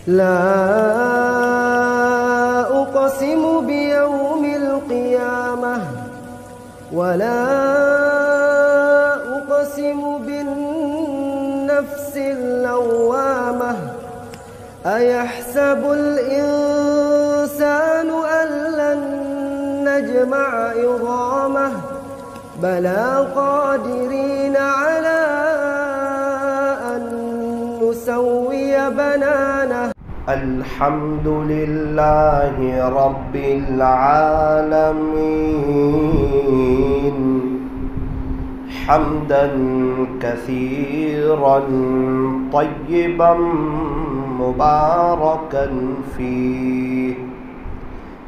لا أقسم بيوم القيامة ولا أقسم بالنفس اللوامة أيحسب الإنسان أن لن نجمع عظامه بلى قادرين على أن نسوي بنانه. الحمد لله رب العالمين حمدا كثيرا طيبا مباركا فيه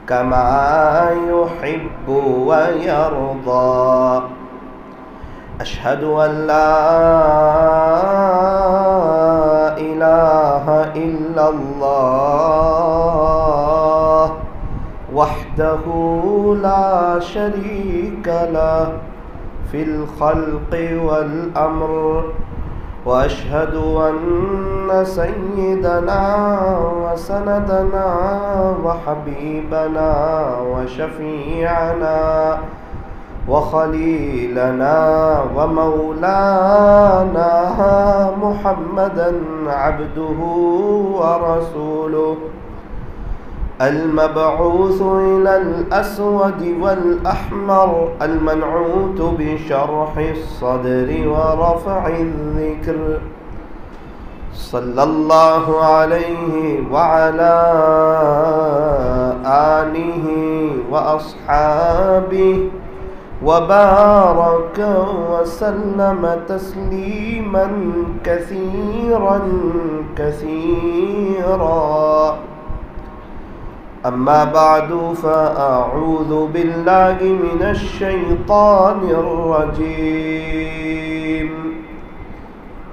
كما يحب ويرضى. أشهد أن لا إله إلا الله وحده لا شريك له في الخلق والأمر، وأشهد أن سيدنا وسندنا وحبيبنا وشفيعنا وخليلنا ومولانا محمدا عبده ورسوله المبعوث إلى الأسود والأحمر المنعوت بشرح الصدر ورفع الذكر، صلى الله عليه وعلى آله وأصحابه وبارك وسلم تسليما كثيرا كثيرا. أما بعد فأعوذ بالله من الشيطان الرجيم.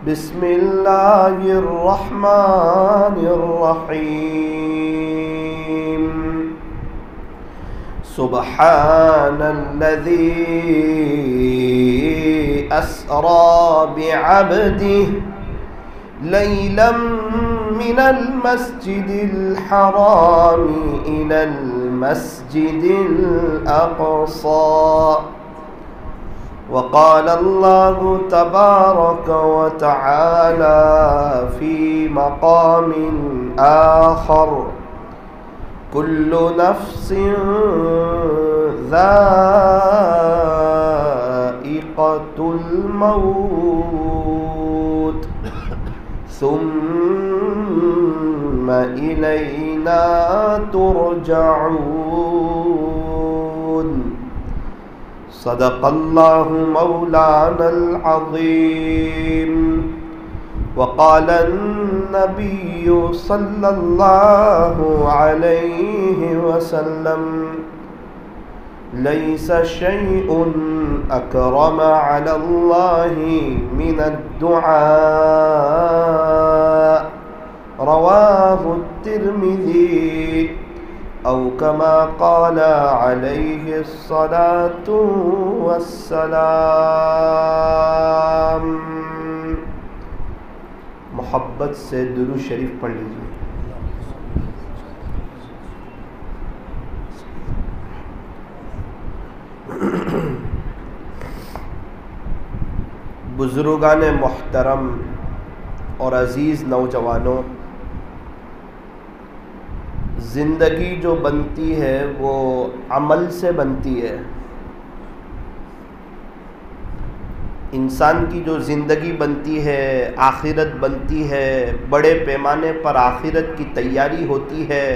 بسم الله الرحمن الرحيم. سبحان الذي أسرى بعبده ليلا من المسجد الحرام إلى المسجد الأقصى. وقال الله تبارك وتعالى في مقام آخر: كل نفس ذائقة الموت ثم إلينا ترجعون. صدق الله مولانا العظيم. وقال النبي صلى الله عليه وسلم: ليس شيء أكرم على الله من الدعاء. رواه الترمذي أو كما قال عليه الصلاة والسلام. محبت سے درود شریف پڑھ لیجیے. بزرگان محترم اور عزیز نوجوانوں، زندگی جو بنتی ہے وہ عمل سے بنتی ہے. انسان کی جو زندگی بنتی ہے، آخرت بنتی ہے، بڑے پیمانے پر آخرت کی تیاری ہوتی ہے.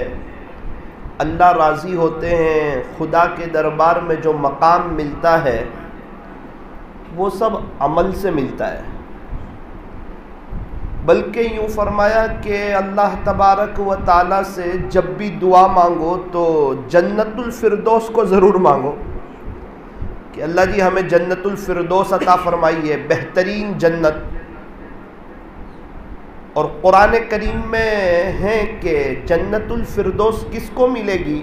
اللہ راضی ہوتے ہیں، خدا کے دربار میں جو مقام ملتا ہے وہ سب عمل سے ملتا ہے. بلکہ یوں فرمایا کہ اللہ تبارک و تعالیٰ سے جب بھی دعا مانگو تو جنت الفردوس کو ضرور مانگو کہ اللہ جی ہمیں جنت الفردوس عطا فرمائیے، بہترین جنت. اور قرآن کریم میں ہے کہ جنت الفردوس کس کو ملے گی،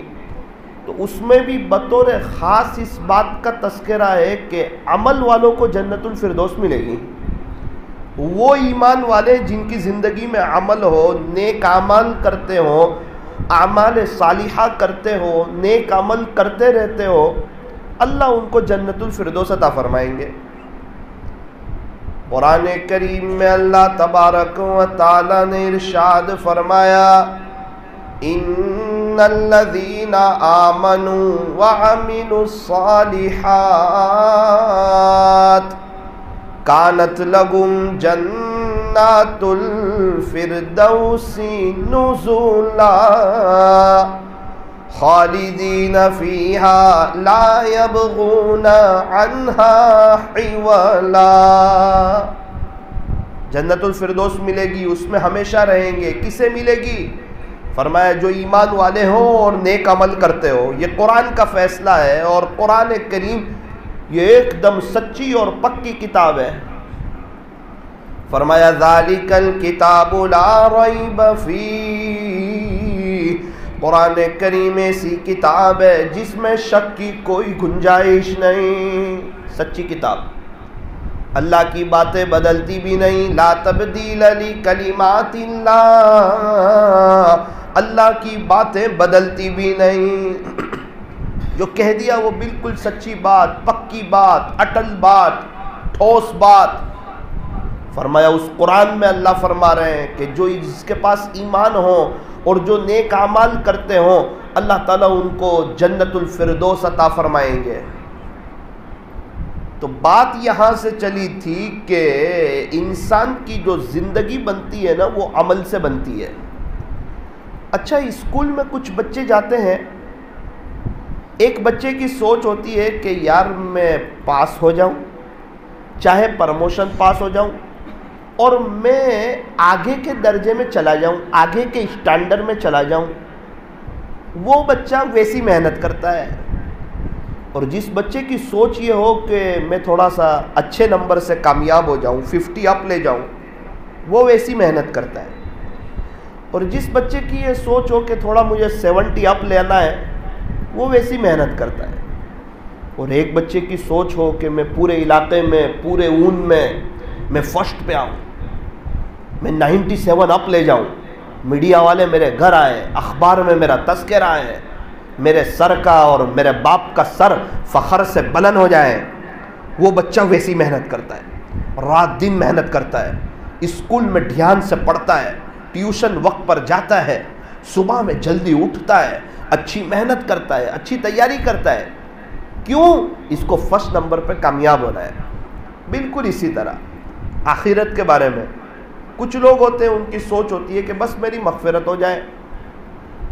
تو اس میں بھی بطور خاص اس بات کا تذکرہ ہے کہ عمل والوں کو جنت الفردوس ملے گی. وہ ایمان والے جن کی زندگی میں عمل ہو، نیک اعمال کرتے ہو، اعمال صالحہ کرتے ہو، نیک عمل کرتے رہتے ہو، اللہ ان کو جنت الفردوس عطا فرمائیں گے۔ قرآن کریم میں اللہ تبارک و تعالی نے ارشاد فرمایا، ان الذین آمنوا وعملوا الصالحات کانت لهم جنات الفردوس نزلا خالدین فیہا لا یبغون عنہا حولا۔ جنت الفردوس ملے گی، اس میں ہمیشہ رہیں گے۔ کسے ملے گی؟ فرمایا جو ایمان والے ہوں اور نیک عمل کرتے ہو۔ یہ قرآن کا فیصلہ ہے، اور قرآن کریم یہ ایک دم سچی اور پکی کتاب ہے۔ فرمایا ذالک الکتاب لا ریب فیہ، قرآن کریم ایسی کتاب ہے جس میں شک کی کوئی گنجائش نہیں۔ سچی کتاب، اللہ کی باتیں بدلتی بھی نہیں۔ لا تبدیل لکلمات اللہ، اللہ کی باتیں بدلتی بھی نہیں۔ جو کہہ دیا وہ بالکل سچی بات، پکی بات، اٹل بات، ٹھوس بات۔ فرمایا اس قرآن میں اللہ فرما رہے ہیں کہ جو جس کے پاس ایمان ہو اور جو نیک اعمال کرتے ہوں، اللہ تعالیٰ ان کو جنت الفردوس عطا فرمائیں گے۔ تو بات یہاں سے چلی تھی کہ انسان کی جو زندگی بنتی ہے نا، وہ عمل سے بنتی ہے۔ اچھا، اسکول میں کچھ بچے جاتے ہیں، ایک بچے کی سوچ ہوتی ہے کہ یار میں پاس ہو جاؤں، چاہے پروموشن پاس ہو جاؤں، اور میں آگے کے درجے میں چلا جاؤں، آگے کے اسٹینڈرڈ میں چلا جاؤں۔ وہ بچہ ویسی محنت کرتا ہے۔ اور جس بچے کی سوچ یہ ہو کہ میں تھوڑا سا اچھے نمبر سے کامیاب ہو جاؤں، 50 اپ لے جاؤں، وہ ویسی محنت کرتا ہے۔ اور جس بچے کی یہ سوچ ہو کہ تھوڑا مجھے 70 اپ لینا ہے، وہ ویسی محنت کرتا ہے۔ اور ایک بچے کی سوچ ہو کہ میں پورے علاقے میں، پورے اون میں فرسٹ پہ آؤں، میں 97 اپ لے جاؤں، میڈیا والے میرے گھر آئے، اخبار میں میرا تذکرہ آئے، میرے سر کا اور میرے باپ کا سر فخر سے بلند ہو جائے، وہ بچہ ویسی محنت کرتا ہے، رات دن محنت کرتا ہے، اسکول میں دھیان سے پڑھتا ہے، ٹیوشن وقت پر جاتا ہے، صبح میں جلدی اٹھتا ہے، اچھی محنت کرتا ہے، اچھی تیاری کرتا ہے۔ کیوں؟ اس کو فرسٹ نمبر پہ کامیاب ہونا ہے۔ بالکل اسی طرح آخرت کے بارے میں کچھ لوگ ہوتے ہیں، ان کی سوچ ہوتی ہے کہ بس میری مغفرت ہو جائے۔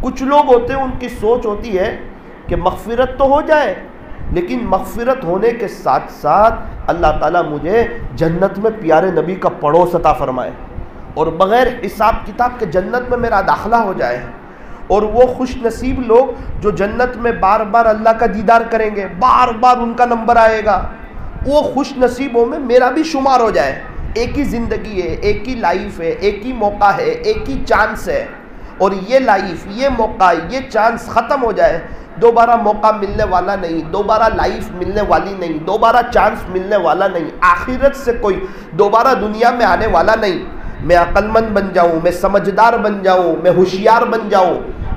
کچھ لوگ ہوتے ہیں، ان کی سوچ ہوتی ہے کہ مغفرت تو ہو جائے، لیکن مغفرت ہونے کے ساتھ ساتھ اللہ تعالیٰ مجھے جنت میں پیارے نبی کا پڑوس عطا فرمائے، اور بغیر حساب کتاب کے جنت میں میرا داخلہ ہو جائے۔ اور وہ خوش نصیب لوگ جو جنت میں بار بار اللہ کا دیدار کریں گے، بار بار ان کا نمبر آئے گا، وہ خوش نصیبوں میں میرا بھی شمار ہو جائے۔ ایک ہی زندگی ہے، ایک ہی لائف ہے، ایک ہی موقع ہے، ایک ہی چانس ہے، اور یہ لائف، یہ موقع، یہ چانس ختم ہو جائے، دوبارہ موقع ملنے والا نہیں، دوبارہ لائف ملنے والی نہیں، دوبارہ چانس ملنے والا نہیں، آخرت سے کوئی دوبارہ دنیا میں آنے والا نہیں۔ میں عقل مند بن جاؤں، میں سمجھدار بن جاؤں، میں ہوشیار بن جاؤں،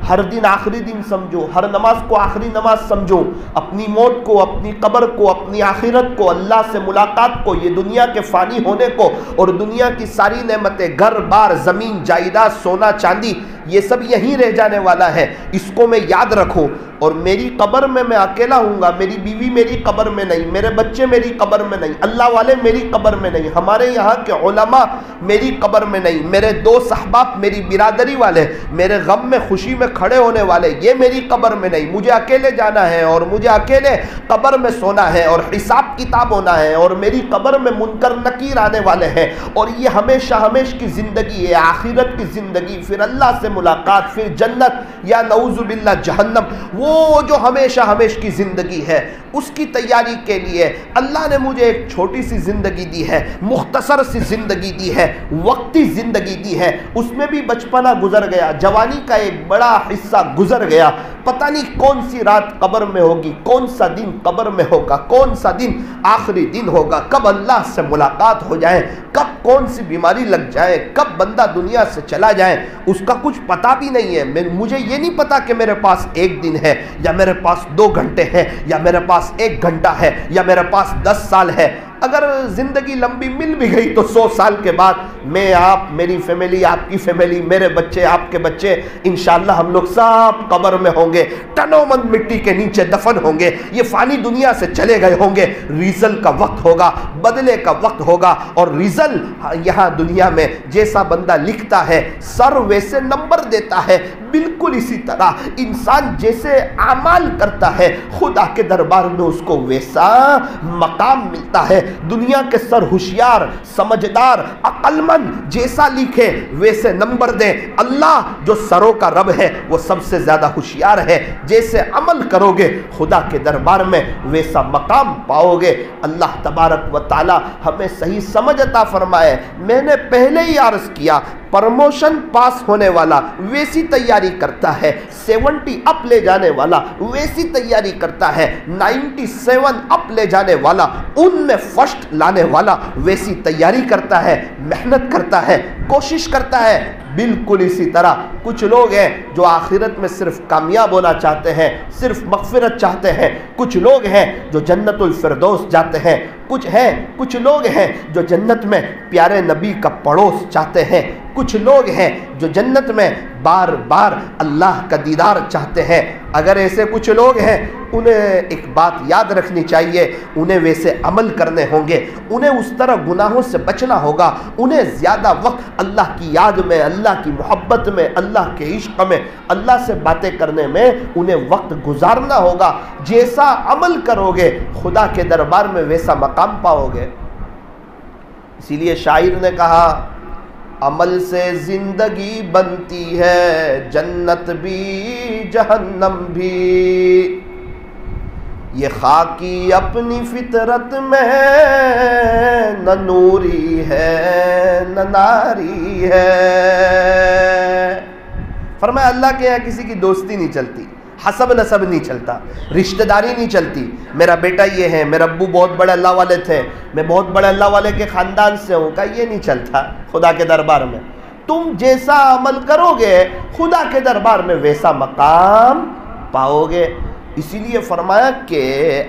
ہر دن آخری دن سمجھو، ہر نماز کو آخری نماز سمجھو، اپنی موت کو، اپنی قبر کو، اپنی آخرت کو، اللہ سے ملاقات کو، یہ دنیا کے فانی ہونے کو، اور دنیا کی ساری نعمتیں، گھر بار، زمین جائیداد، سونا چاندی، یہ سب یہیں رہ جانے والا ہے، اس کو میں یاد رکھوں۔ اور میری قبر میں اکیلا ہوں گا، میری بیوی میری قبر میں نہیں، میرے بچے میری قبر میں نہیں، اللہ والے میری قبر میں نہیں، ہمارے یہاں کے علماء میری قبر میں نہیں، میرے دوست احباب، میری برادری والے، میرے غم میں خوشی میں کھڑے ہونے والے، یہ میری قبر میں نہیں۔ مجھے اکیلے جانا ہے، اور مجھے اکیلے قبر میں سونا ہے، اور حساب کتاب ہونا ہے، اور میری قبر میں منکر نکیر آنے والے ہیں، اور یہ ہمیشہ ہمیش کی زندگی ہے، آخرت کی زندگی، پھر اللہ سے ملاقات، پھر جنت، یا نعوذ باللہ جہنم۔ وہ جو ہمیشہ ہمیش کی زندگی ہے، اس کی تیاری کے لیے اللہ نے مجھے ایک چھوٹی سی زندگی دی ہے، مختصر سی زندگی دی ہے، وقتی زندگی دی ہے، اس میں بھی بچپنا گزر گیا، جوانی کا ایک بڑا حصہ گزر گیا، پتہ نہیں کون سی رات قبر میں ہوگی، کون سا دن قبر میں ہوگا، کون سا دن آخری دن ہوگا، کب اللہ سے ملاقات ہو جائے، کب کون سی بیماری لگ جائے، کب بندہ دنیا سے چلا جائے، اس کا کچھ پتہ بھی نہیں ہے۔ مجھے یہ نہیں پتا کہ میرے پاس 1 دن ہے، یا میرے پاس 2 گھنٹے ہے، یا میرے پاس 1 گھنٹہ ہے، یا میرے پاس 10 سال ہے۔ اگر زندگی لمبی مل بھی گئی تو 100 سال کے بعد میں، آپ، میری فیملی، آپ کی فیملی، میرے بچے، آپ کے بچے، انشاءاللہ ہم لوگ سب قبر میں ہوں گے، ٹنوں من مٹی کے نیچے دفن ہوں گے، یہ فانی دنیا سے چلے گئے ہوں گے۔ ریزل کا وقت ہوگا، بدلے کا وقت ہوگا، اور ریزل یہاں دنیا میں جیسا بندہ لکھتا ہے سر ویسے نمبر دیتا ہے، بالکل اسی طرح انسان جیسے اعمال کرتا ہے خدا کے دربار میں اس کو ویسا مقام ملتا ہے۔ دنیا کے سر ہوشیار، سمجھدار، عقل مند جیسا لکھے ویسے نمبر دیں، اللہ جو سروں کا رب ہے وہ سب سے زیادہ ہوشیار ہے، جیسے عمل کرو گے خدا کے دربار میں ویسا مقام پاؤ گے۔ اللہ تبارک و تعالی ہمیں صحیح سمجھ عطا فرمائے۔ میں نے پہلے ہی عرض کیا، پرموشن پاس ہونے والا ویسی تیاری کرتا ہے، 70 اپ لے جانے والا ویسی تیاری کرتا ہے، 97 اپ لے جانے والا، ان میں فرسٹ لانے والا ویسی تیاری کرتا ہے، محنت کرتا ہے، کوشش کرتا ہے۔ بالکل اسی طرح کچھ لوگ ہیں جو آخرت میں صرف کامیاب ہونا چاہتے ہیں، صرف مغفرت چاہتے ہیں، کچھ لوگ ہیں جو جنت الفردوس جاتے ہیں، کچھ لوگ ہیں جو جنت میں پیارے نبی کا پڑوس چاہتے ہیں، کچھ لوگ ہیں جو جنت میں بار بار اللہ کا دیدار چاہتے ہیں۔ اگر ایسے کچھ لوگ ہیں انہیں ایک بات یاد رکھنی چاہیے، انہیں ویسے عمل کرنے ہوں گے، انہیں اس طرح گناہوں سے بچنا ہوگا، انہیں زیادہ وقت اللہ کی یاد میں، اللہ کی محبت میں، اللہ کے عشق میں، اللہ سے باتیں کرنے میں انہیں وقت گزارنا ہوگا۔ جیسا عمل کرو گے خدا کے دربار میں ویسا مقام پاؤ گے۔ اسی لیے شاعر نے کہا، عمل سے زندگی بنتی ہے جنت بھی جہنم بھی، یہ خاکی اپنی فطرت میں نہ نوری ہے نہ ناری ہے۔ فرمایا اللہ کے یہاں کسی کی دوستی نہیں چلتی، حسب نسب نہیں چلتا، رشتہ داری نہیں چلتی، میرا بیٹا یہ ہے، میرے ابو بہت بڑے اللہ والے تھے، میں بہت بڑے اللہ والے کے خاندان سے ہوں، کا یہ نہیں چلتا خدا کے دربار میں۔ تم جیسا عمل کرو گے خدا کے دربار میں ویسا مقام پاؤ گے۔ اسی لیے فرمایا کہ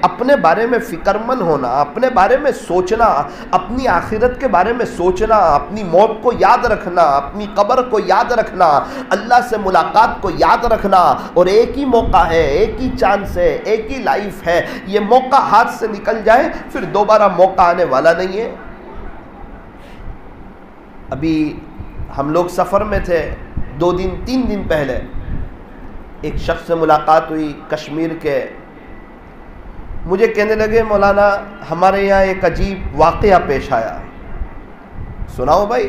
اپنے بارے میں فکر مند ہونا، اپنے بارے میں سوچنا، اپنی آخرت کے بارے میں سوچنا، اپنی موت کو یاد رکھنا، اپنی قبر کو یاد رکھنا، اللہ سے ملاقات کو یاد رکھنا، اور ایک ہی موقع ہے، ایک ہی چانس ہے، ایک ہی لائف ہے، یہ موقع ہاتھ سے نکل جائے پھر دوبارہ موقع آنے والا نہیں ہے۔ ابھی ہم لوگ سفر میں تھے، 2 دن 3 دن پہلے ایک شخص سے ملاقات ہوئی کشمیر کے، مجھے کہنے لگے مولانا ہمارے یہاں ایک عجیب واقعہ پیش آیا۔ سناؤ بھائی۔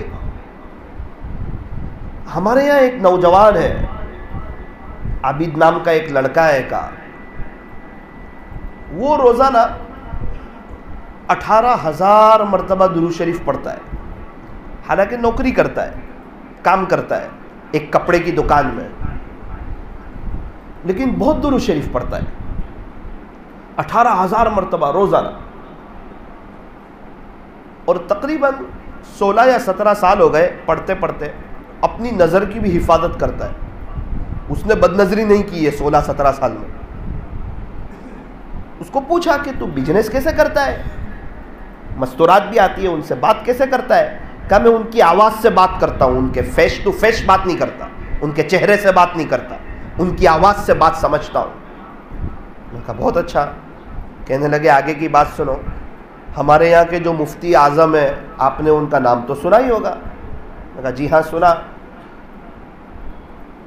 ہمارے یہاں ایک نوجوان ہے، عابد نام کا ایک لڑکا ہے، کا وہ روزانہ 18,000 مرتبہ درود شریف پڑھتا ہے، حالانکہ نوکری کرتا ہے، کام کرتا ہے ایک کپڑے کی دکان میں، لیکن بہت درود شریف پڑھتا ہے، 18,000 مرتبہ روزانہ، اور تقریباً 16 یا 17 سال ہو گئے پڑھتے پڑھتے، اپنی نظر کی بھی حفاظت کرتا ہے، اس نے بد نظری نہیں کی ہے 16-17 سال میں۔ اس کو پوچھا کہ تو بزنس کیسے کرتا ہے، مستورات بھی آتی ہے، ان سے بات کیسے کرتا ہے؟ کہا میں ان کی آواز سے بات کرتا ہوں، ان کے فیس ٹو فیس بات نہیں کرتا، ان کے چہرے سے بات نہیں کرتا، ان کی آواز سے بات سمجھتا ہوں۔ میں کہا بہت اچھا۔ کہنے لگے آگے کی بات سنو، ہمارے یہاں کے جو مفتی اعظم ہیں آپ نے ان کا نام تو سنا ہی ہوگا۔ میں کہا جی ہاں سنا۔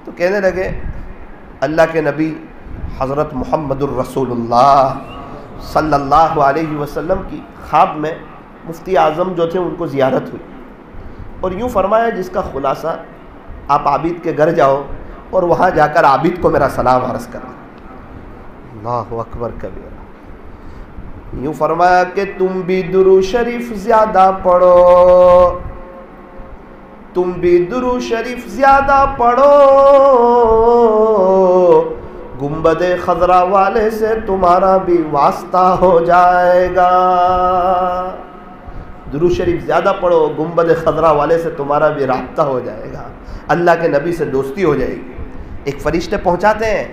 تو کہنے لگے اللہ کے نبی حضرت محمد الرسول اللہ صلی اللہ علیہ وسلم کی خواب میں مفتی اعظم جو تھے ان کو زیارت ہوئی، اور یوں فرمایا جس کا خلاصہ آپ عابد کے گھر جاؤ اور وہاں جا کر عابد کو میرا سلام عرض کرنا۔ اللہ اکبر کبیرہ۔ یوں فرمایا کہ تم بھی درود شریف زیادہ پڑھو، تم بھی درود شریف زیادہ پڑھو، گنبد خضرا والے سے تمہارا بھی واسطہ ہو جائے گا. درود شریف زیادہ پڑھو, گنبد خضرا والے سے تمہارا بھی رابطہ ہو جائے گا, اللہ کے نبی سے دوستی ہو جائے گی. ایک فرشتے پہنچاتے ہیں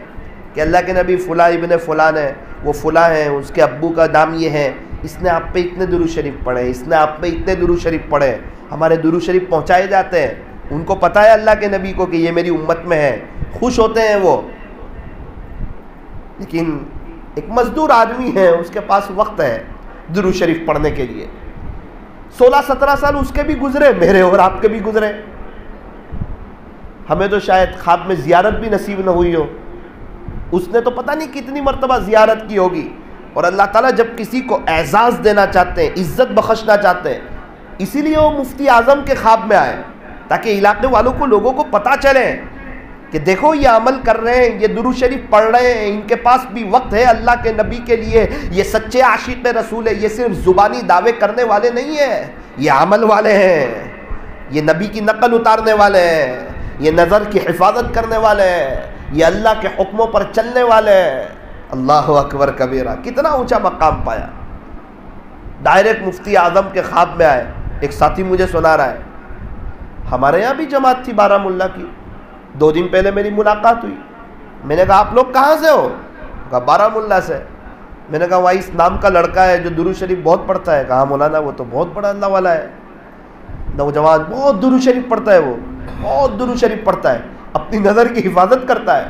کہ اللہ کے نبی فلاں ابن فلان ہے, وہ فلاں ہیں, اس کے ابو کا نام یہ ہے, اس نے آپ پہ اتنے درود شریف پڑھے, اس نے آپ پہ اتنے درود شریف پڑھے. ہمارے درود شریف پہنچائے جاتے ہیں, ان کو پتہ ہے اللہ کے نبی کو کہ یہ میری امت میں ہے, خوش ہوتے ہیں وہ. لیکن ایک مزدور آدمی ہے, اس کے پاس وقت ہے درود شریف پڑھنے کے لیے. 16-17 سال اس کے بھی گزرے, میرے اور آپ کے بھی گزرے. ہمیں تو شاید خواب میں زیارت بھی نصیب نہ ہوئی ہو, اس نے تو پتہ نہیں کتنی مرتبہ زیارت کی ہوگی. اور اللہ تعالیٰ جب کسی کو اعزاز دینا چاہتے ہیں, عزت بخشنا چاہتے ہیں, اسی لیے وہ مفتی اعظم کے خواب میں آئے, تاکہ علاقے والوں کو, لوگوں کو پتہ چلے کہ دیکھو یہ عمل کر رہے ہیں, یہ درود شریف پڑھ رہے ہیں, ان کے پاس بھی وقت ہے اللہ کے نبی کے لیے, یہ سچے عاشق رسول ہے, یہ صرف زبانی دعوے کرنے والے نہیں ہیں, یہ عمل والے ہیں, یہ نبی کی نقل اتارنے والے ہیں, یہ نظر کی حفاظت کرنے والے ہیں, یہ اللہ کے حکموں پر چلنے والے ہیں. اللہ اکبر کبیرہ, کتنا اونچا مقام پایا. ڈائریکٹ مفتی اعظم کے خواب میں آئے. ایک ساتھی مجھے سنا رہا ہے, ہمارے یہاں بھی جماعت تھی بارہ مولہ کی, 2 دن پہلے میری ملاقات ہوئی. میں نے کہا آپ لوگ کہاں سے ہو؟ کہا بارہ مولہ سے. میں نے کہا وہاں اس نام کا لڑکا ہے جو درود شریف بہت پڑھتا ہے. کہا مولانا وہ تو بہت بڑا اللہ والا ہے, نوجوان بہت درود شریف پڑھتا ہے, وہ بہت درود شریف پڑھتا ہے, اپنی نظر کی حفاظت کرتا ہے.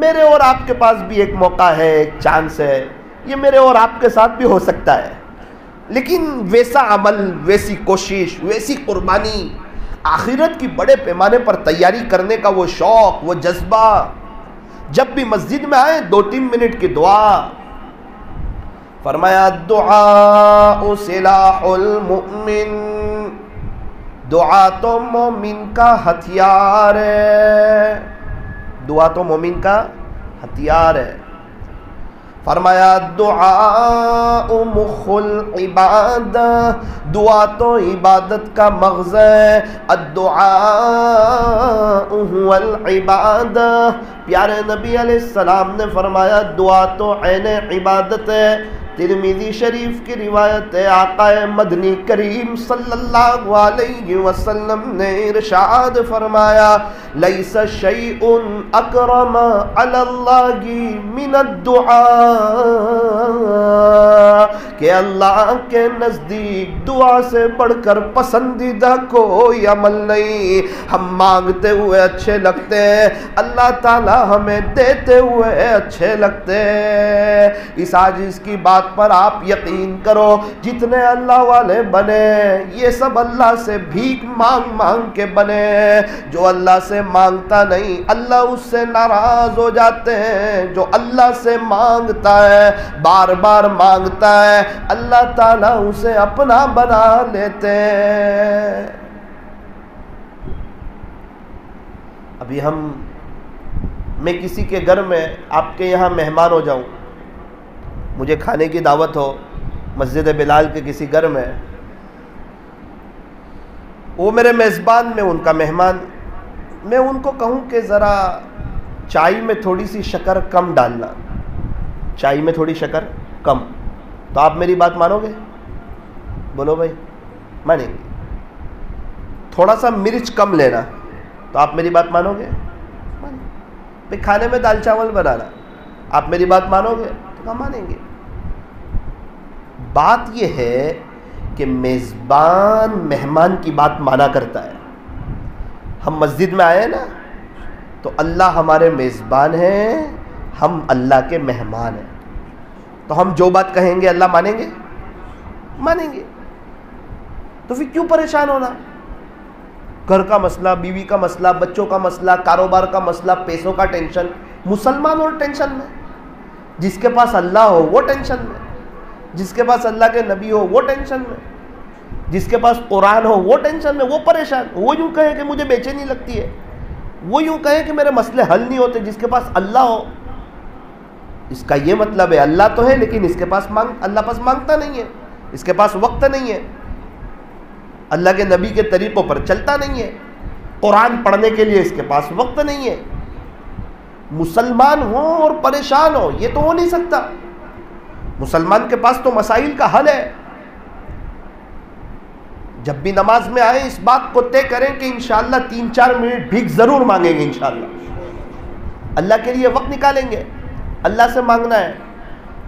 میرے اور آپ کے پاس بھی ایک موقع ہے, ایک چانس ہے, یہ میرے اور آپ کے ساتھ بھی ہو سکتا ہے. لیکن ویسا عمل, ویسی کوشش, ویسی قربانی, آخرت کی بڑے پیمانے پر تیاری کرنے کا وہ شوق, وہ جذبہ, جب بھی مسجد میں آئے 2-3 منٹ کی دعا. فرمایا دعاء سلاح المؤمن, دعا تو مومن کا ہتھیار ہے, دعا تو مومن کا ہتھیار ہے. فرمایا دعاء مخ العبادہ, دعا تو عبادت کا مغز ہے. الدعاء هو العبادہ, پیارے نبی علیہ السلام نے فرمایا دعا تو عین عبادت ہے. ترمذی شریف کی روایت ہے, آقا مدنی کریم صلی اللہ علیہ وسلم نے ارشاد فرمایا لیس شیء اکرم علی اللہ من الدعاء, کہ اللہ کے نزدیک دعا سے بڑھ کر پسندیدہ کوئی عمل نہیں. ہم مانگتے ہوئے اچھے لگتے ہیں, اللہ تعالی ہمیں دیتے ہوئے اچھے لگتے ہیں. اس عاجز کی بات پر آپ یقین کرو, جتنے اللہ والے بنے یہ سب اللہ سے بھیک مانگ مانگ کے بنے. جو اللہ سے مانگتا نہیں اللہ اس سے ناراض ہو جاتے ہیں. جو اللہ سے مانگتا ہے, بار بار مانگتا ہے, اللہ تعالیٰ اسے اپنا بنا لیتے ہیں. ابھی میں کسی کے گھر میں آپ کے یہاں مہمان ہو جاؤں, مجھے کھانے کی دعوت ہو مسجد بلال کے کسی گھر میں, وہ میرے میزبان, میں ان کا مہمان, میں ان کو کہوں کہ ذرا چائے میں تھوڑی سی شکر کم ڈالنا, چائے میں تھوڑی شکر کم, تو آپ میری بات مانو گے؟ بولو بھائی, مانیں گے. تھوڑا سا مرچ کم لینا, تو آپ میری بات مانو گے؟ بھائی کھانے میں دال چاول بنانا, آپ میری بات مانو گے؟ تو مانیں گے. بات یہ ہے کہ میزبان مہمان کی بات مانا کرتا ہے. ہم مسجد میں آئے نا تو اللہ ہمارے میزبان ہیں, ہم اللہ کے مہمان ہیں, تو ہم جو بات کہیں گے اللہ مانیں گے؟ مانیں گے. تو پھر کیوں پریشان ہونا؟ گھر کا مسئلہ, بیوی کا مسئلہ, بچوں کا مسئلہ, کاروبار کا مسئلہ, پیسوں کا ٹینشن. مسلمان اور ٹینشن میں, جس کے پاس اللہ ہو وہ ٹینشن میں, جس کے پاس اللہ کے نبی ہو وہ ٹینشن میں, جس کے پاس قرآن ہو وہ ٹینشن میں, وہ پریشان. وہ یوں کہے کہ مجھے بے چینی لگتی ہے, وہ یوں کہے کہ میرے مسئلے حل نہیں ہوتے. جس کے پاس اللہ ہو, اس کا یہ مطلب ہے اللہ تو ہے لیکن اس کے پاس اللہ پاس مانگتا نہیں ہے, اس کے پاس وقت نہیں ہے, اللہ کے نبی کے طریقوں پر چلتا نہیں ہے, قرآن پڑھنے کے لیے اس کے پاس وقت نہیں ہے. مسلمان ہوں اور پریشان ہو، یہ تو ہو نہیں سکتا۔ مسلمان کے پاس تو مسائل کا حل ہے۔ جب بھی نماز میں آئے اس بات کو طے کریں کہ انشاءاللہ 3-4 منٹ بھیک ضرور مانگیں گے، انشاءاللہ اللہ کے لیے وقت نکالیں گے، اللہ سے مانگنا ہے۔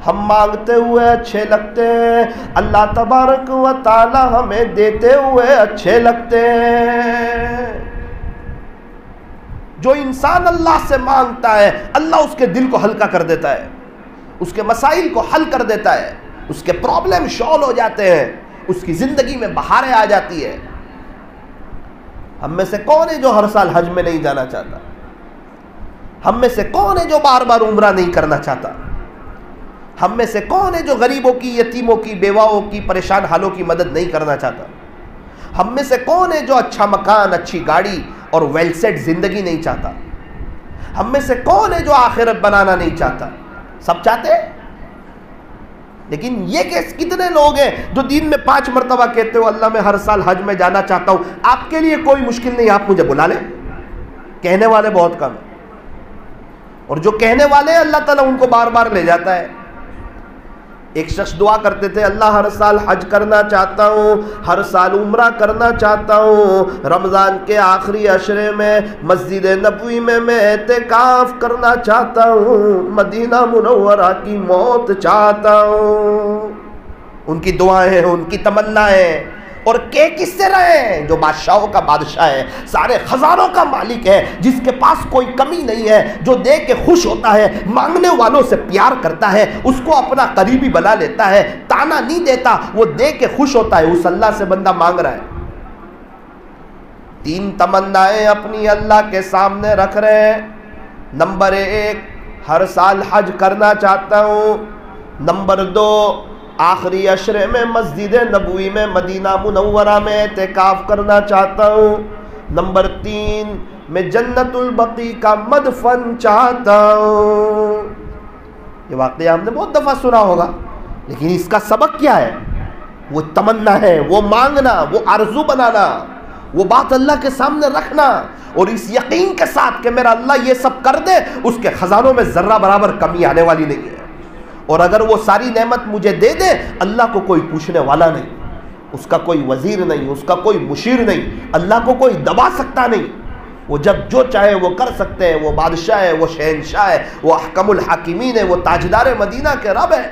ہم مانگتے ہوئے اچھے لگتے ہیں، اللہ تبارک و تعالی ہمیں دیتے ہوئے اچھے لگتے ہیں۔ جو انسان اللہ سے مانگتا ہے اللہ اس کے دل کو ہلکا کر دیتا ہے، اس کے مسائل کو حل کر دیتا ہے، اس کے پرابلم سالو ہو جاتے ہیں، اس کی زندگی میں بہاریں آ جاتی ہے۔ ہم میں سے کون ہے جو ہر سال حج میں نہیں جانا چاہتا؟ ہم میں سے کون ہے جو بار بار عمرہ نہیں کرنا چاہتا؟ ہم میں سے کون ہے جو غریبوں کی، یتیموں کی، بیواؤں کی، پریشان حالوں کی مدد نہیں کرنا چاہتا؟ ہم میں سے کون ہے جو اچھا مکان، اچھی گاڑی اور ویل سیٹ زندگی نہیں چاہتا؟ ہم میں سے کون ہے جو آخرت بنانا نہیں چاہتا؟ سب چاہتے ہیں، لیکن یہ کہ کتنے لوگ ہیں جو دین میں 5 مرتبہ کہتے ہو اللہ میں ہر سال حج میں جانا چاہتا ہوں؟ آپ کے لیے کوئی مشکل نہیں، آپ مجھے بلا لیں۔ کہنے والے بہت کم ہیں، اور جو کہنے والے ہیں اللہ تعالیٰ ان کو بار بار لے جاتا ہے۔ ایک شخص دعا کرتے تھے، اللہ ہر سال حج کرنا چاہتا ہوں، ہر سال عمرہ کرنا چاہتا ہوں، رمضان کے آخری عشرے میں مسجد نبوی میں اعتکاف کرنا چاہتا ہوں، مدینہ منورہ کی موت چاہتا ہوں۔ ان کی دعائیں ہیں، ان کی تمنائیں، اور کس سے رہے ہیں؟ جو بادشاہوں کا بادشاہ ہے، سارے خزانوں کا مالک ہے، جس کے پاس کوئی کمی نہیں ہے، جو دے کے خوش ہوتا ہے، مانگنے والوں سے پیار کرتا ہے، اس کو اپنا قریبی بنا لیتا ہے، تانا نہیں دیتا، وہ دے کے خوش ہوتا ہے، اس اللہ سے بندہ مانگ رہا ہے۔ 3 تمنائیں اپنی اللہ کے سامنے رکھ رہے ہیں۔ نمبر 1 ہر سال حج کرنا چاہتا ہوں۔ نمبر 2 آخری عشرے میں مسجد نبوی میں مدینہ منورہ میں اعتکاف کرنا چاہتا ہوں۔ نمبر 3 میں جنت البقیع کا مدفن چاہتا ہوں۔ یہ واقعہ ہم نے بہت دفعہ سنا ہوگا، لیکن اس کا سبق کیا ہے؟ وہ تمنا ہے، وہ مانگنا، وہ آرزو بنانا، وہ بات اللہ کے سامنے رکھنا، اور اس یقین کے ساتھ کہ میرا اللہ یہ سب کر دے، اس کے خزانوں میں ذرہ برابر کمی آنے والی نہیں ہے، اور اگر وہ ساری نعمت مجھے دے دے اللہ کو کوئی پوچھنے والا نہیں، اس کا کوئی وزیر نہیں، اس کا کوئی مشیر نہیں، اللہ کو کوئی دبا سکتا نہیں، وہ جب جو چاہے وہ کر سکتے ہیں، وہ بادشاہ ہے، وہ شہنشاہ ہے، وہ احکم الحاکمین ہے، وہ تاجدار مدینہ کے رب ہے۔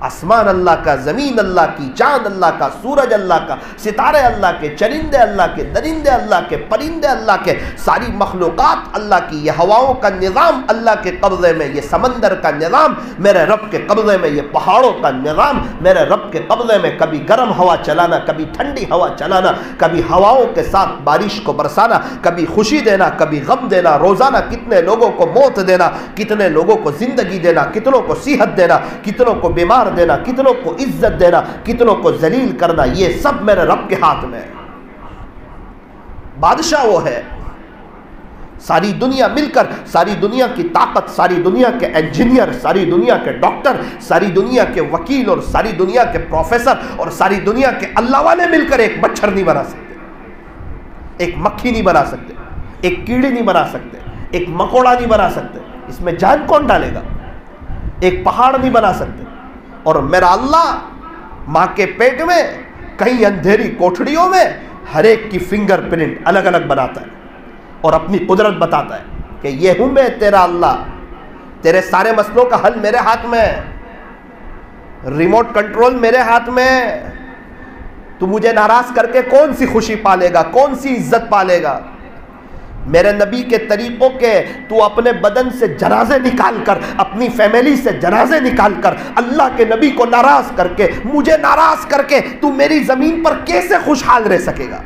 آسمان اللہ کا، زمین اللہ کی، چاند اللہ کا، سورج اللہ کا، ستارے اللہ کے، چرندے اللہ کے، درندے اللہ کے، پرندے اللہ کے، ساری مخلوقات اللہ کی، یہ ہواؤں کا نظام اللہ کے قبضے میں، یہ سمندر کا نظام میرے رب کے قبضے میں، یہ پہاڑوں کا نظام میرے رب کے قبضے میں، کبھی گرم ہوا چلانا، کبھی ٹھنڈی ہوا چلانا، کبھی ہواؤں کے ساتھ بارش کو برسانا، کبھی خوشی دینا، کبھی غم دینا، روزانہ کتنے لوگوں کو موت دینا، کتنے لوگوں کو زندگی دینا، کتنوں کو صحت دینا، کتنوں کو بیمار دینا، کتنوں کو عزت دینا، کتنوں کو ذلیل کرنا، یہ سب میرے رب کے ہاتھ میں ہے۔ بادشاہ وہ ہے، ساری دنیا مل کر، ساری دنیا کی طاقت، ساری دنیا کے انجینئر، ساری دنیا کے ڈاکٹر، ساری دنیا کے وکیل، اور ساری دنیا کے پروفیسر، اور ساری دنیا کے اللہ والے مل کر ایک مچھر نہیں بنا سکتے، ایک مکھی نہیں بنا سکتے، ایک کیڑی نہیں بنا سکتے، ایک مکوڑا نہیں بنا سکتے، اس میں جان کون ڈالے گا؟ ایک پہاڑ نہیں بنا سکتے، اور میرا اللہ ماں کے پیٹ میں کئی اندھیری کوٹھڑیوں میں ہر ایک کی فنگر پرنٹ الگ الگ بناتا ہے، اور اپنی قدرت بتاتا ہے کہ یہ ہوں میں تیرا اللہ، تیرے سارے مسئلوں کا حل میرے ہاتھ میں ہے، ریموٹ کنٹرول میرے ہاتھ میں ہے، تو مجھے ناراض کر کے کون سی خوشی پالے گا، کون سی عزت پالے گا؟ میرے نبی کے طریقوں کے تو اپنے بدن سے جنازے نکال کر، اپنی فیملی سے جنازے نکال کر، اللہ کے نبی کو ناراض کر کے، مجھے ناراض کر کے تو میری زمین پر کیسے خوشحال رہ سکے گا؟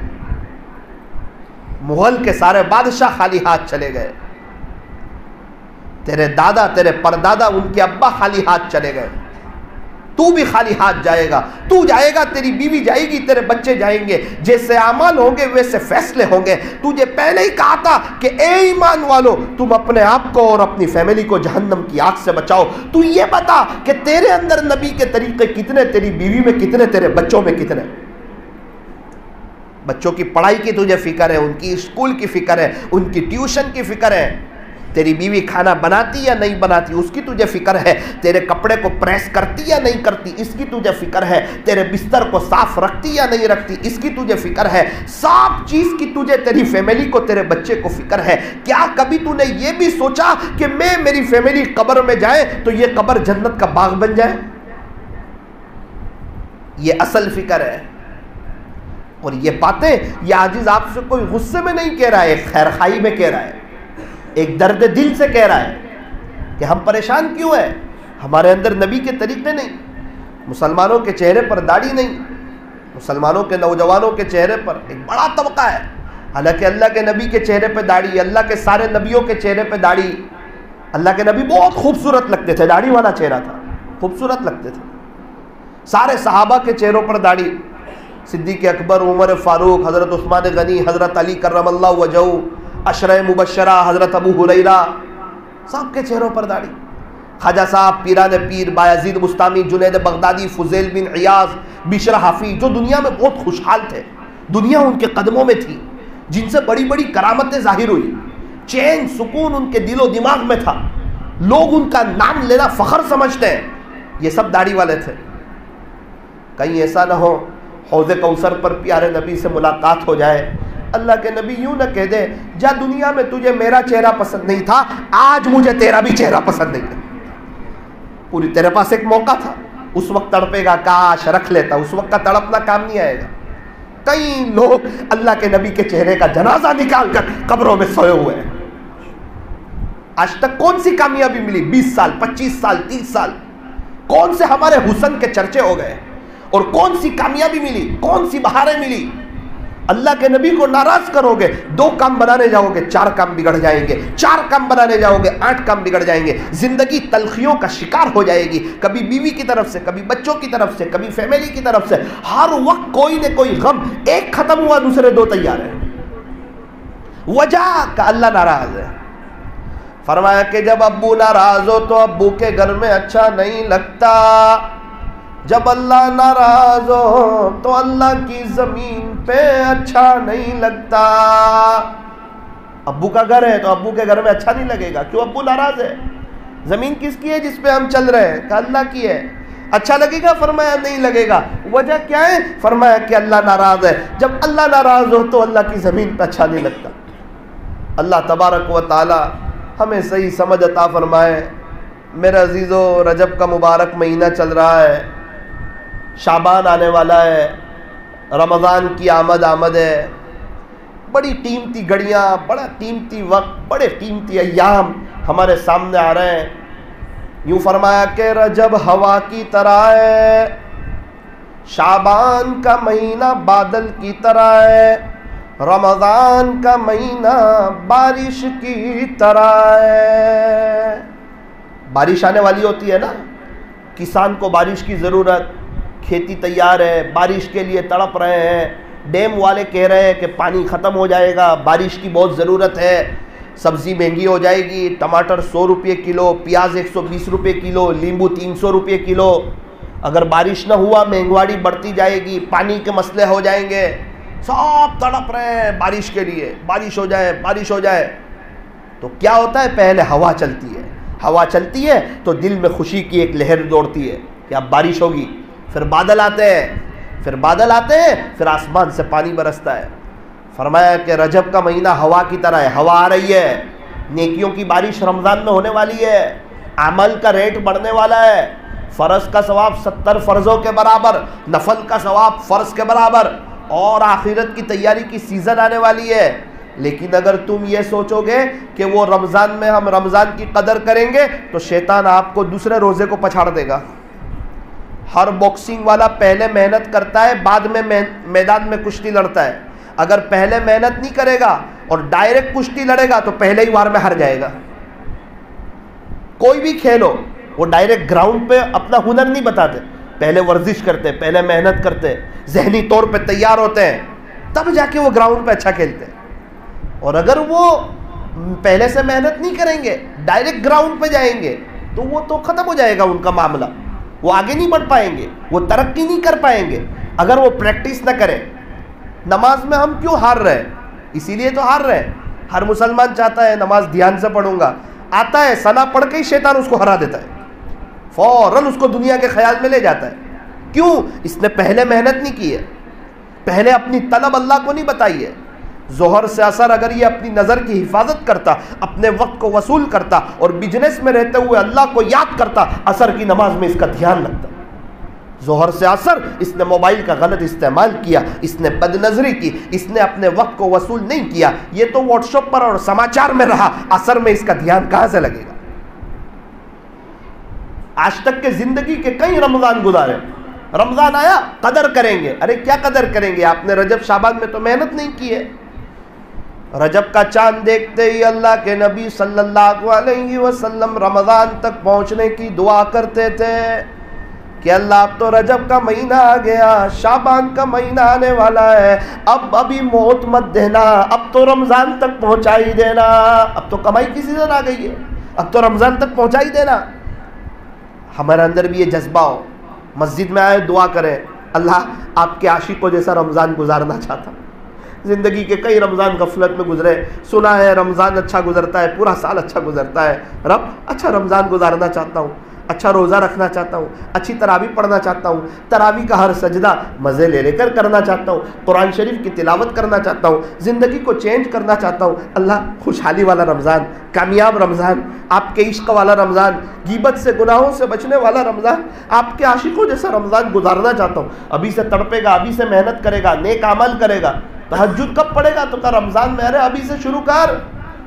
مغل کے سارے بادشاہ خالی ہاتھ چلے گئے، تیرے دادا، تیرے پردادا، ان کے ابا خالی ہاتھ چلے گئے، تو بھی خالی ہاتھ جائے گا، تو جائے گا، تیری بیوی جائے گی، تیرے بچے جائیں گے، جیسے اعمال ہوں گے ویسے فیصلے ہوں گے۔ تجھے پہلے ہی کہا تھا کہ اے ایمان والو، تم اپنے آپ کو اور اپنی فیملی کو جہنم کی آگ سے بچاؤ۔ تو یہ بتا کہ تیرے اندر نبی کے طریقے کتنے، تیری بیوی میں کتنے، تیرے بچوں میں کتنے؟ بچوں کی پڑھائی کی تجھے فکر ہے، ان کی اسکول کی فکر ہے، ان کی ٹیوشن کی فکر ہے، تیری بیوی کھانا بناتی یا نہیں بناتی اس کی تجھے فکر ہے، تیرے کپڑے کو پریس کرتی یا نہیں کرتی اس کی تجھے فکر ہے، تیرے بستر کو صاف رکھتی یا نہیں رکھتی اس کی تجھے فکر ہے، سب چیز کی تجھے، تیری فیملی کو، تیرے بچے کو فکر ہے۔ کیا کبھی تو نے یہ بھی سوچا کہ میری فیملی قبر میں جائے تو یہ قبر جنت کا باغ بن جائے؟ یہ اصل فکر ہے۔ اور یہ باتیں یہ عاجز آپ سے کوئی غصے میں نہیں کہہ رہا ہے، ایک خیرخواہی میں کہہ رہا ہے، ایک درد دل سے کہہ رہا ہے کہ ہم پریشان کیوں ہیں، ہمارے اندر نبی کے طریقے نہیں، مسلمانوں کے چہرے پر داڑھی نہیں، مسلمانوں کے نوجوانوں کے چہرے پر ایک بڑا طبقہ ہے، حالانکہ اللہ کے نبی کے چہرے پہ داڑھی، اللہ کے سارے نبیوں کے چہرے پہ داڑھی، اللہ کے نبی بہت خوبصورت لگتے تھے، داڑھی والا چہرہ تھا، خوبصورت لگتے تھے، سارے صحابہ کے چہروں پر داڑھی، صدیق اکبر، عمر فاروق، حضرت عثمان غنی، حضرت علی کرم اللہ وجہہ، عشرہ مبشرہ، حضرت ابو ہریرہ، سب کے چہروں پر داڑھی، خواجہ صاحب، پیران پیر، بایزید بستامی، جنید بغدادی، فضیل بن عیاض، بشر حافی، جو دنیا میں بہت خوشحال تھے، دنیا ان کے قدموں میں تھی، جن سے بڑی بڑی کرامتیں ظاہر ہوئی، چین سکون ان کے دل و دماغ میں تھا، لوگ ان کا نام لینا فخر سمجھتے ہیں، یہ سب داڑھی والے تھے۔ کہیں ایسا نہ ہو حوض کوثر پر پیارے نبی سے ملاقات ہو جائے، اللہ کے نبی یوں نہ کہہ دے جا دنیا میں تجھے میرا چہرہ پسند نہیں تھا، آج مجھے تیرا بھی چہرہ پسند نہیں ہے۔ پوری تیرے پاس ایک موقع تھا، اس وقت تڑپے گا کاش رکھ لیتا، اس وقت کا تڑپنا کام نہیں آئے گا۔ کئی لوگ اللہ کے نبی کے چہرے کا جنازہ نکال کر قبروں میں سوئے ہوئے ہیں۔ آج تک کون سی کامیابی ملی؟ 20 سال، 25 سال، 30 سال، کون سے ہمارے حسن کے چرچے ہو گئے اور کون سی کامیابی ملی، کون سی بہاریں ملی؟ اللہ کے نبی کو ناراض کرو گے، 2 کام بنانے جاؤ گے 4 کام بگڑ جائیں گے، 4 کام بنانے جاؤ گے 8 کام بگڑ جائیں گے، زندگی تلخیوں کا شکار ہو جائے گی، کبھی بیوی کی طرف سے، کبھی بچوں کی طرف سے، کبھی فیملی کی طرف سے، ہر وقت کوئی نہ کوئی غم، ایک ختم ہوا دوسرے 2 تیار ہیں۔ وجہ کا اللہ ناراض ہے۔ فرمایا کہ جب ابو ناراض ہو تو ابو کے گھر میں اچھا نہیں لگتا، جب اللہ ناراض ہو تو اللہ کی زمین پہ اچھا نہیں لگتا۔ ابو کا گھر ہے تو ابو کے گھر میں اچھا نہیں لگے گا، کیوں؟ ابو ناراض ہے۔ زمین کس کی ہے جس پہ ہم چل رہے ہیں؟ کہ اللہ کی ہے۔ اچھا لگے گا؟ فرمایا نہیں لگے گا۔ وجہ کیا ہے؟ فرمایا کہ اللہ ناراض ہے۔ جب اللہ ناراض ہو تو اللہ کی زمین پہ اچھا نہیں لگتا۔ اللہ تبارک و تعالی ہمیں صحیح سمجھ عطا فرمائے۔ میرے عزیزو، رجب کا مبارک مہینہ چل رہا ہے، شعبان آنے والا ہے، رمضان کی آمد ہے، بڑی قیمتی گھڑیاں، بڑا قیمتی وقت، بڑے قیمتی ایام ہمارے سامنے آ رہے ہیں۔ یوں فرمایا کہ رجب ہوا کی طرح ہے، شعبان کا مہینہ بادل کی طرح ہے، رمضان کا مہینہ بارش کی طرح ہے۔ بارش آنے والی ہوتی ہے نا، کسان کو بارش کی ضرورت، کھیتی تیار ہے، بارش کے لیے تڑپ رہے ہیں، ڈیم والے کہہ رہے ہیں کہ پانی ختم ہو جائے گا، بارش کی بہت ضرورت ہے، سبزی مہنگی ہو جائے گی، ٹماٹر 100 روپے کلو، پیاز 120 روپے کلو، لیمبو 300 روپے کلو، اگر بارش نہ ہوا مہنگواڑی بڑھتی جائے گی، پانی کے مسئلے ہو جائیں گے، سب تڑپ رہے ہیں بارش کے لیے، بارش ہو جائے، بارش ہو جائے۔ تو کیا ہوتا ہے؟ پہلے ہوا چلتی ہے، ہوا چلتی ہے تو دل میں خوشی کی ایک لہر دوڑتی ہے کہ اب بارش ہوگی، پھر بادل آتے ہیں، پھر آسمان سے پانی برستا ہے۔ فرمایا کہ رجب کا مہینہ ہوا کی طرح ہے، ہوا آ رہی ہے، نیکیوں کی بارش رمضان میں ہونے والی ہے، عمل کا ریٹ بڑھنے والا ہے، فرض کا ثواب 70 فرضوں کے برابر، نفل کا ثواب فرض کے برابر، اور آخرت کی تیاری کی سیزن آنے والی ہے۔ لیکن اگر تم یہ سوچو گے کہ وہ رمضان میں ہم رمضان کی قدر کریں گے تو شیطان آپ کو دوسرے روزے کو پچھاڑ دے گا۔ ہر باکسنگ والا پہلے محنت کرتا ہے، بعد میں میدان میں کشتی لڑتا ہے۔ اگر پہلے محنت نہیں کرے گا اور ڈائریکٹ کشتی لڑے گا تو پہلے ہی وار میں ہار جائے گا۔ کوئی بھی کھیل ہو، وہ ڈائریکٹ گراؤنڈ پہ اپنا ہنر نہیں بتاتے، پہلے ورزش کرتے، پہلے محنت کرتے، ذہنی طور پہ تیار ہوتے ہیں، تب جا کے وہ گراؤنڈ پہ اچھا کھیلتے ہیں۔ اور اگر وہ پہلے سے محنت نہیں کریں گے، ڈائریکٹ گراؤنڈ پہ جائیں گے تو وہ تو ختم ہو جائے گا ان کا معاملہ، وہ آگے نہیں بڑھ پائیں گے، وہ ترقی نہیں کر پائیں گے اگر وہ پریکٹس نہ کریں۔ نماز میں ہم کیوں ہار رہے ہیں؟ اسی لیے تو ہار رہے ہیں ہر مسلمان چاہتا ہے نماز دھیان سے پڑھوں گا، آتا ہے ثنا پڑھ کے ہی شیطان اس کو ہرا دیتا ہے، فوراً اس کو دنیا کے خیال میں لے جاتا ہے. کیوں؟ اس نے پہلے محنت نہیں کی ہے، پہلے اپنی طلب اللہ کو نہیں بتائی ہے. ظہر سے اثر اگر یہ اپنی نظر کی حفاظت کرتا، اپنے وقت کو وصول کرتا اور بزنس میں رہتے ہوئے اللہ کو یاد کرتا، اثر کی نماز میں اس کا دھیان لگتا. ظہر سے اثر اس نے موبائل کا غلط استعمال کیا، اس نے بد نظری کی، اس نے اپنے وقت کو وصول نہیں کیا، یہ تو واٹس ایپ پر اور سماچار میں رہا، اثر میں اس کا دھیان کہاں سے لگے گا؟ آج تک کے زندگی کے کئی رمضان گزارے، رمضان آیا قدر کریں گے. ارے کیا قدر کریں گے؟ آپ نے رجب شعبان میں تو محنت نہیں کی ہے. رجب کا چاند دیکھتے ہی اللہ کے نبی صلی اللہ علیہ وسلم رمضان تک پہنچنے کی دعا کرتے تھے کہ اللہ اب تو رجب کا مہینہ آ گیا، شعبان کا مہینہ آنے والا ہے، اب ابھی موت مت دینا، اب تو رمضان تک پہنچا ہی دینا. اب تو کمائی کی سیزن آ گئی ہے، اب تو رمضان تک پہنچا ہی دینا. ہمارے اندر بھی یہ جذبہ ہو، مسجد میں آئے دعا کریں، اللہ آپ کے عاشقوں جیسا رمضان گزارنا چاہتا. زندگی کے کئی رمضان غفلت میں گزرے، سنا ہے رمضان اچھا گزرتا ہے، پورا سال اچھا گزرتا ہے. رب اچھا رمضان گزارنا چاہتا ہوں، اچھا روزہ رکھنا چاہتا ہوں، اچھی تراویح پڑھنا چاہتا ہوں، تراویح کا ہر سجدہ مزے لے لے کر کرنا چاہتا ہوں، قرآن شریف کی تلاوت کرنا چاہتا ہوں، زندگی کو چینج کرنا چاہتا ہوں. اللہ خوشحالی والا رمضان، کامیاب رمضان، آپ کے عشق والا رمضان، غیبت سے گناہوں سے بچنے والا رمضان، آپ کے عاشقوں جیسا رمضان گزارنا چاہتا ہوں. ابھی سے تڑپے گا، ابھی سے محنت کرے گا، نیک عمل کرے گا. تہجد کب پڑھے گا؟ تو کہ رمضان میں. ارے ابھی سے شروع کر.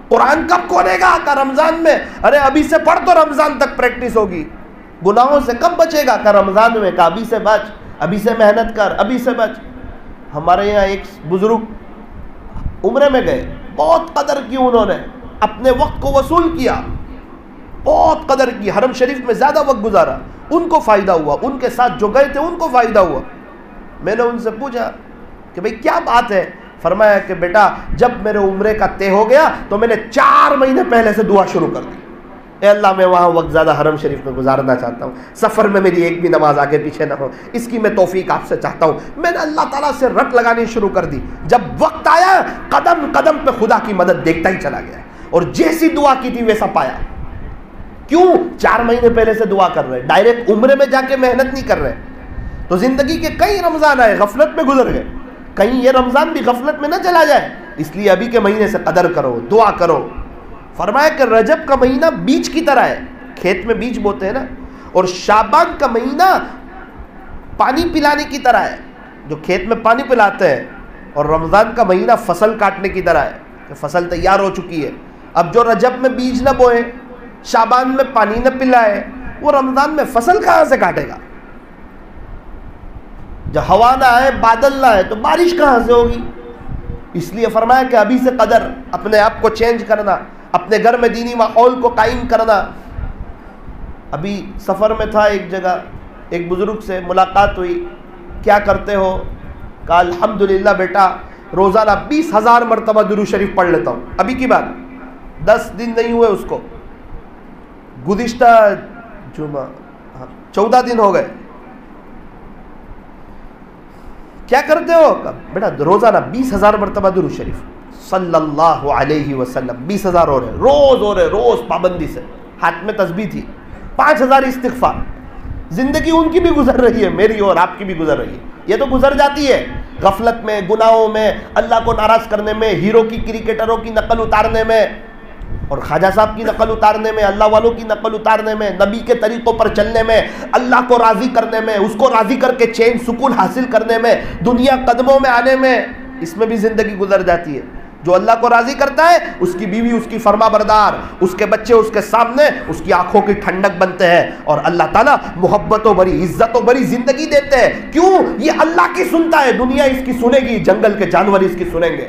قرآن کب کھولے گا؟ کہ رمضان میں. ارے ابھی سے پڑھ تو رمضان تک پریکٹس ہوگی. گناہوں سے کب بچے گا؟ کہ رمضان میں. کہ ابھی سے بچ، ابھی سے محنت کر، ابھی سے بچ. ہمارے یہاں ایک بزرگ عمرے میں گئے، بہت قدر کی انہوں نے، اپنے وقت کو وصول کیا، بہت قدر کی، حرم شریف میں زیادہ وقت گزارا. ان کو فائدہ ہوا، ان کے ساتھ جو گئے تھے ان کو فائدہ ہوا. میں نے ان سے پوچھا کہ بھئی کیا بات ہے؟ فرمایا کہ بیٹا جب میرے عمرے کا طے ہو گیا تو میں نے 4 مہینے پہلے سے دعا شروع کر دی، اے اللہ میں وہاں وقت زیادہ حرم شریف میں گزارنا چاہتا ہوں، سفر میں میری ایک بھی نماز آگے پیچھے نہ ہو، اس کی میں توفیق آپ سے چاہتا ہوں. میں نے اللہ تعالیٰ سے رٹ لگانی شروع کر دی. جب وقت آیا قدم قدم پہ خدا کی مدد دیکھتا ہی چلا گیا، اور جیسی دعا کی تھی ویسا پایا. کیوں؟ 4 مہینے پہلے سے دعا کر رہے، ڈائریکٹ عمرے میں جا کے محنت نہیں کر رہے. تو زندگی کے کئی رمضان آئے، غفلت میں گزر گئے، کہیں یہ رمضان بھی غفلت میں نہ چلا جائے، اس لیے ابھی کے مہینے سے قدر کرو، دعا کرو. فرمایا کہ رجب کا مہینہ بیج کی طرح ہے، کھیت میں بیج بوتے ہیں نا، اور شعبان کا مہینہ پانی پلانے کی طرح ہے، جو کھیت میں پانی پلاتے ہیں، اور رمضان کا مہینہ فصل کاٹنے کی طرح ہے کہ فصل تیار ہو چکی ہے. اب جو رجب میں بیج نہ بوئے، شعبان میں پانی نہ پلائے، وہ رمضان میں فصل کہاں سے کاٹے گا؟ جب ہوا نہ آئے، بادل نہ آئے تو بارش کہاں سے ہوگی؟ اس لیے فرمایا کہ ابھی سے قدر، اپنے آپ کو چینج کرنا، اپنے گھر میں دینی ماحول کو قائم کرنا. ابھی سفر میں تھا ایک جگہ، ایک بزرگ سے ملاقات ہوئی، کیا کرتے ہو؟ کہا الحمدللہ بیٹا روزانہ 20,000 مرتبہ درود شریف پڑھ لیتا ہوں. ابھی کی بات، 10 دن نہیں ہوئے اس کو، گزشتہ جمعہ 14 دن ہو گئے. کیا کرتے ہو؟ بیٹا روزانہ 20,000 مرتبہ درود شریف صلی اللہ علیہ وسلم. 20,000 ہو رہے، روز پابندی سے، ہاتھ میں تسبیح تھی، 5,000 استغفار. زندگی ان کی بھی گزر رہی ہے، میری اور آپ کی بھی گزر رہی ہے. یہ تو گزر جاتی ہے غفلت میں، گناہوں میں، اللہ کو ناراض کرنے میں، ہیرو کی کرکٹروں کی نقل اتارنے میں، اور خواجہ صاحب کی نقل اتارنے میں، اللہ والوں کی نقل اتارنے میں، نبی کے طریقوں پر چلنے میں، اللہ کو راضی کرنے میں، اس کو راضی کر کے چین سکون حاصل کرنے میں، دنیا قدموں میں آنے میں. اس میں بھی زندگی گزر جاتی ہے. جو اللہ کو راضی کرتا ہے اس کی بیوی اس کی فرما بردار، اس کے بچے اس کے سامنے اس کی آنکھوں کی ٹھنڈک بنتے ہیں، اور اللہ تعالیٰ محبتوں بری، عزتوں بری زندگی دیتے ہیں. کیوں؟ یہ اللہ کی سنتا ہے، دنیا اس کی سنے گی، جنگل کے جانور اس کی سنیں گے.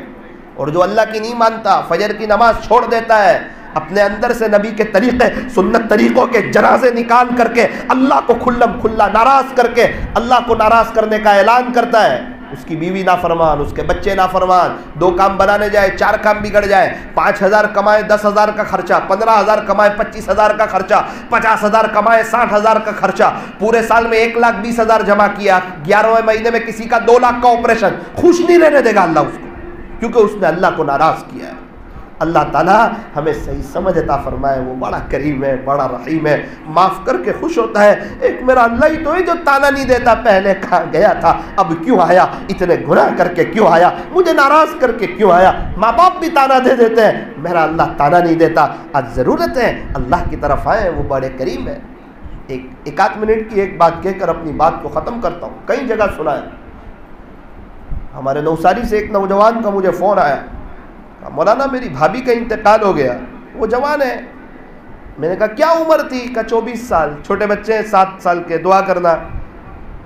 اور جو اللہ کی نہیں مانتا، فجر کی نماز چھوڑ دیتا ہے، اپنے اندر سے نبی کے طریقے، سنت طریقوں کے جنازے نکال کر کے اللہ کو کھلم کھلا ناراض کر کے اللہ کو ناراض کرنے کا اعلان کرتا ہے، اس کی بیوی نافرمان، اس کے بچے نافرمان، 2 کام بنانے جائے 4 کام بگڑ جائے، 5,000 کمائے 10,000 کا خرچہ، 15,000 کمائے 25,000 کا خرچہ، 50,000 کمائے 60,000 کا خرچہ، پورے سال میں 1,20,000 جمع کیا، 11ویں مہینے میں کسی کا 2 لاکھ کا آپریشن. خوش نہیں رہنے دے گا اللہ اس کو، کیونکہ اس نے اللہ کو ناراض کیا ہے. اللہ تعالیٰ ہمیں صحیح سمجھ عطا فرمائے. وہ بڑا کریم ہے, بڑا رحیم ہے, معاف کر کے خوش ہوتا ہے. ایک میرا اللہ ہی تو ہے جو تانا نہیں دیتا, پہلے کہاں گیا تھا, اب کیوں آیا, اتنے گناہ کر کے کیوں آیا, مجھے ناراض کر کے کیوں آیا. ماں باپ بھی تانا دے دیتے ہیں, میرا اللہ تانا نہیں دیتا. آج ضرورت ہے اللہ کی طرف آئیں, وہ بڑے کریم ہے. ایک آدھ منٹ کی ایک بات کہہ کر اپنی بات کو ختم کرتا ہوں. کئی جگہ سنا ہے. ہمارے نوساری سے ایک نوجوان کا مجھے فون آیا, مولانا میری بھابھی کا انتقال ہو گیا, وہ جوان ہے. میں نے کہا کیا عمر تھی؟ کہا 24 سال, چھوٹے بچے ہیں 7 سال کے, دعا کرنا.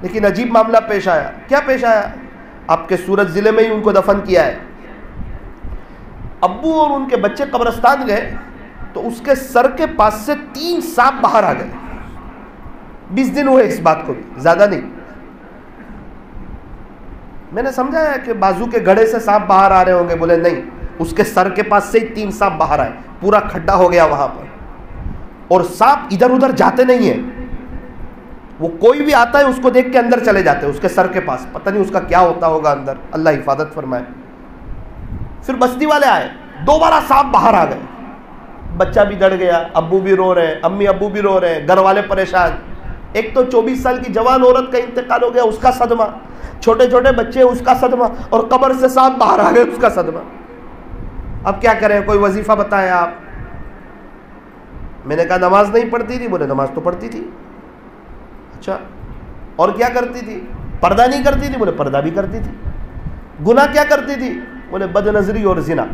لیکن عجیب معاملہ پیش آیا. کیا پیش آیا؟ آپ کے سورت ضلع میں ہی ان کو دفن کیا ہے. ابو اور ان کے بچے قبرستان گئے تو اس کے سر کے پاس سے 3 سانپ باہر آ گئے. 20 دن ہوئے اس بات کو بھی, زیادہ نہیں. میں نے سمجھایا کہ بازو کے گھڑے سے سانپ باہر آ رہے ہوں گے. بولے نہیں, اس کے سر کے پاس سے ہی 3 سانپ باہر آئے. پورا کھڈا ہو گیا وہاں پر, اور سانپ ادھر ادھر جاتے نہیں ہیں. وہ کوئی بھی آتا ہے اس کو دیکھ کے اندر چلے جاتے ہیں اس کے سر کے پاس. پتہ نہیں اس کا کیا ہوتا ہوگا اندر, اللہ حفاظت فرمائے. پھر بستی والے آئے, دوبارہ سانپ باہر آ گئے. بچہ بھی ڈر گیا, ابو بھی رو رہے ہیں, امی ابو بھی رو رہے ہیں, گھر والے پریشان. ایک تو 24 سال کی جوان عورت کا انتقال ہو گیا, اس کا صدمہ, چھوٹے چھوٹے بچے اس کا صدمہ, اور قبر سے سانپ باہر آ گئے اس کا صدمہ. اب کیا کریں, کوئی وظیفہ بتائیں آپ. میں نے کہا نماز نہیں پڑھتی تھی؟ بولے نماز تو پڑھتی تھی. اچھا, اور کیا کرتی تھی؟ پردہ نہیں کرتی تھی؟ بولے پردہ بھی کرتی تھی. گناہ کیا کرتی تھی؟ بولے بد نظری اور زنا.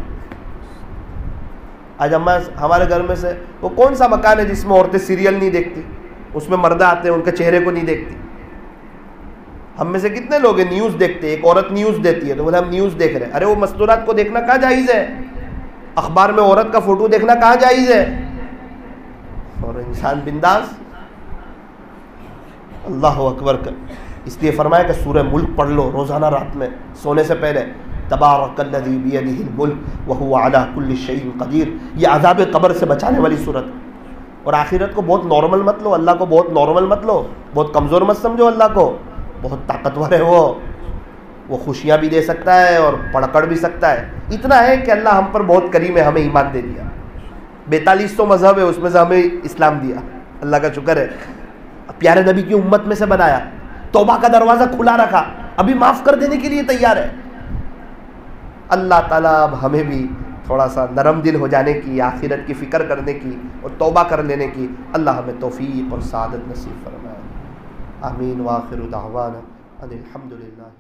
آج ہمارے گھر میں سے وہ کون سا مکان ہے جس میں عورتیں سیریل نہیں دیکھتی, اس میں مردہ آتے ہیں ان کے چہرے کو نہیں دیکھتی. ہم میں سے کتنے لوگ ہیں نیوز دیکھتے ہیں؟ ایک عورت نیوز دیتی ہے تو بولے ہم نیوز دیکھ رہے ہیں. ارے وہ مستورات کو دیکھنا کہاں جائز ہے؟ اخبار میں عورت کا فوٹو دیکھنا کہاں جائز ہے؟ اور انسان بنداز. اللہ اکبر کر. اس لیے فرمایا کہ سورہ ملک پڑھ لو روزانہ رات میں سونے سے پہلے. تبارک الذی بیدہ الملک وہو علی کل شیء قدیر. یہ عذاب قبر سے بچانے والی صورت. اور آخرت کو بہت نارمل مت لو, اللہ کو بہت نارمل مت لو, بہت کمزور مت سمجھو اللہ کو. بہت طاقتور ہے وہ خوشیاں بھی دے سکتا ہے اور پڑکڑ بھی سکتا ہے. اتنا ہے کہ اللہ ہم پر بہت کریم ہے, ہمیں ایمان دے دیا. 42 تو مذہب ہے, اس میں سے ہمیں اسلام دیا, اللہ کا شکر ہے. پیارے نبی کی امت میں سے بنایا, توبہ کا دروازہ کھلا رکھا, ابھی معاف کر دینے کے لیے تیار ہے. اللہ تعالیٰ اب ہمیں بھی تھوڑا سا نرم دل ہو جانے کی, آخرت کی فکر کرنے کی اور توبہ کر لینے کی اللہ ہمیں توفیق اور سعادت نصیب فرمائے. آمین. وآخر دعوانا ان الحمد للہ.